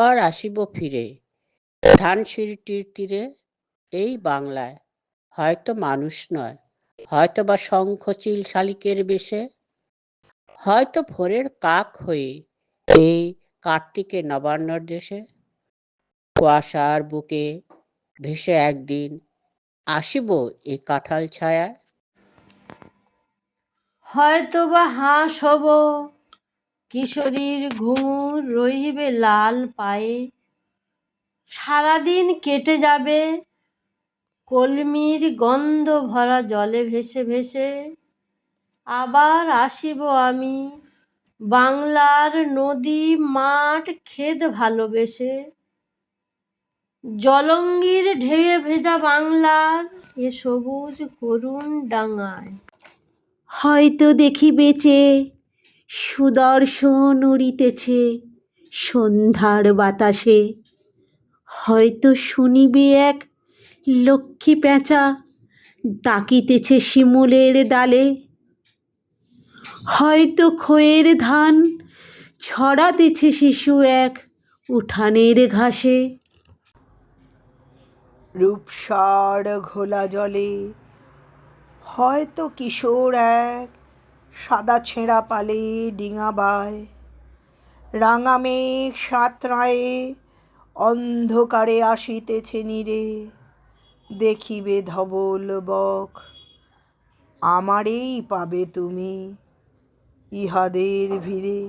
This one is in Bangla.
আবার আসিব ফিরে ধানসিঁড়িটির তীরে, এই বাংলায়, হয়তো মানুষ নয়, হয়তো বা শঙ্খচিল শালিকের বেশে, হয়তো ভোরের কাক হয়ে এই কার্তিকে নবান্নর দেশে। কুয়াশার বুকে ভেসে একদিন আসিব এই কাঁঠাল ছায়ায়। হয়তো বা হাঁস হব, কিশোরীর ঘুঙুর রহিবে লাল পায়ে, সারাদিন কেটে যাবে কলমির গন্ধ ভরা জলে ভেসে ভেসে। আবার আসিব আমি বাংলার নদী মাঠ ক্ষেত ভালোবেসে, জলঙ্গির ঢেউয়ে ভেজা বাংলার এ সবুজ করুণ ডাঙায়। হয়তো দেখি বেঁচে সুদর্শন উড়িতেছে সন্ধ্যার বাতাসে, হয়তো শুনিবে এক লক্ষ্মী পেঁচা ডাকিতেছে শিমুলের ডালে, হয়তো খয়ের ধান ছড়াতেছে শিশু এক উঠানের ঘাসে। রূপসার ঘোলা জলে হয়তো কিশোর এক সাদা ছেঁড়া পালে ডিঙা বায়, রাঙা মেঘ সাঁতরায়ে অন্ধকারে আসিতেছে নীরে, দেখিবে ধবল বক আমারেই পাবে তুমি ইহাদের ভিড়ে।